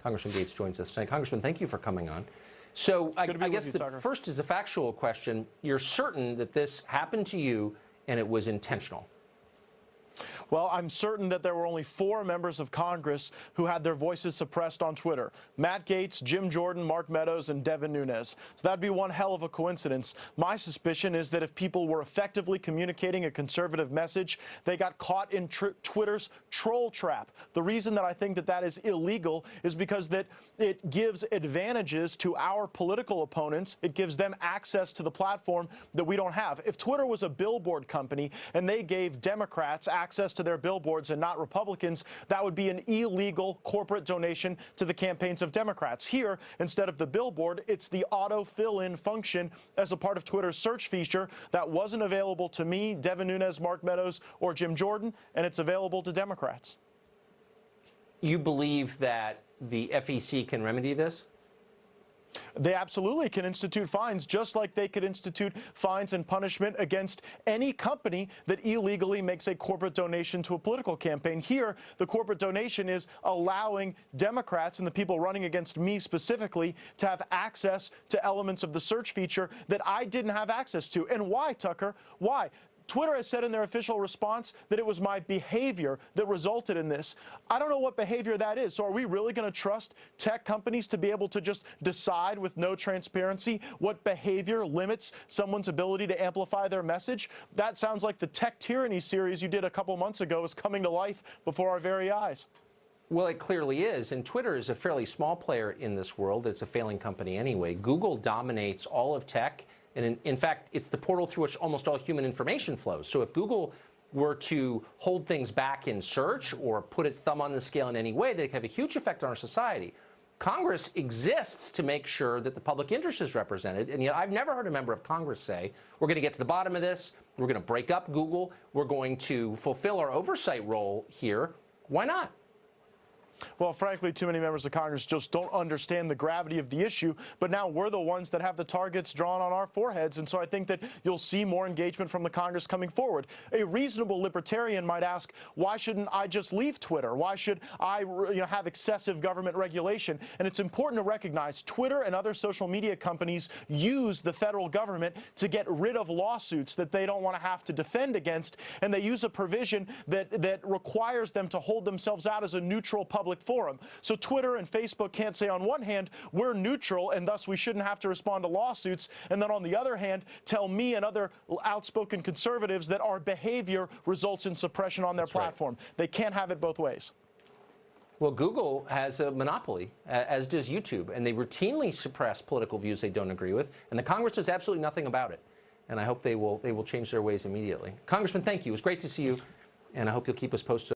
Congressman Gaetz joins us tonight. Congressman, thank you for coming on. So I guess the first is a factual question. You're certain that this happened to you and it was intentional? Well, I'm certain that there were only 4 members of Congress who had their voices suppressed on Twitter: Matt Gaetz, Jim Jordan, Mark Meadows, and Devin Nunes. So that'd be one hell of a coincidence. My suspicion is that if people were effectively communicating a conservative message, they got caught in Twitter's troll trap. The reason that I think that that is illegal is because that it gives advantages to our political opponents. It gives them access to the platform that we don't have. If Twitter was a billboard company and they gave Democrats access to their billboards and not Republicans, that would be an illegal corporate donation to the campaigns of Democrats. Here, instead of the billboard, it's the auto fill-in function as a part of Twitter's search feature that wasn't available to me, Devin Nunes, Mark Meadows, or Jim Jordan, and it's available to Democrats. You believe that the FEC can remedy this? They absolutely can institute fines, just like they could institute fines and punishment against any company that illegally makes a corporate donation to a political campaign. Here, the corporate donation is allowing Democrats and the people running against me specifically to have access to elements of the search feature that I didn't have access to. And why, Tucker? Why? Twitter has said in their official response that it was my behavior that resulted in this. I don't know what behavior that is. So are we really going to trust tech companies to be able to just decide with no transparency what behavior limits someone's ability to amplify their message? That sounds like the Tech Tyranny series you did a couple months ago is coming to life before our very eyes. Well, it clearly is, and Twitter is a fairly small player in this world. It's a failing company anyway. Google dominates all of tech, and in fact, it's the portal through which almost all human information flows. So if Google were to hold things back in search or put its thumb on the scale in any way, they could have a huge effect on our society. Congress exists to make sure that the public interest is represented, and yet I've never heard a member of Congress say, we're going to get to the bottom of this, we're going to break up Google, we're going to fulfill our oversight role here. Why not? Well, frankly, too many members of Congress just don't understand the gravity of the issue, but now we're the ones that have the targets drawn on our foreheads, and so I think that you'll see more engagement from the Congress coming forward. A reasonable libertarian might ask, why shouldn't I just leave Twitter? Why should I have excessive government regulation? And it's important to recognize Twitter and other social media companies use the federal government to get rid of lawsuits that they don't want to have to defend against, and they use a provision that requires them to hold themselves out as a neutral public forum. So Twitter and Facebook can't say on one hand, we're neutral and thus we shouldn't have to respond to lawsuits, and then on the other hand, tell me and other outspoken conservatives that our behavior results in suppression on their platform. Right. They can't have it both ways. Well, Google has a monopoly, as does YouTube, and they routinely suppress political views they don't agree with, and the Congress does absolutely nothing about it. And I hope they will change their ways immediately. Congressman, thank you. It was great to see you, and I hope you'll keep us posted.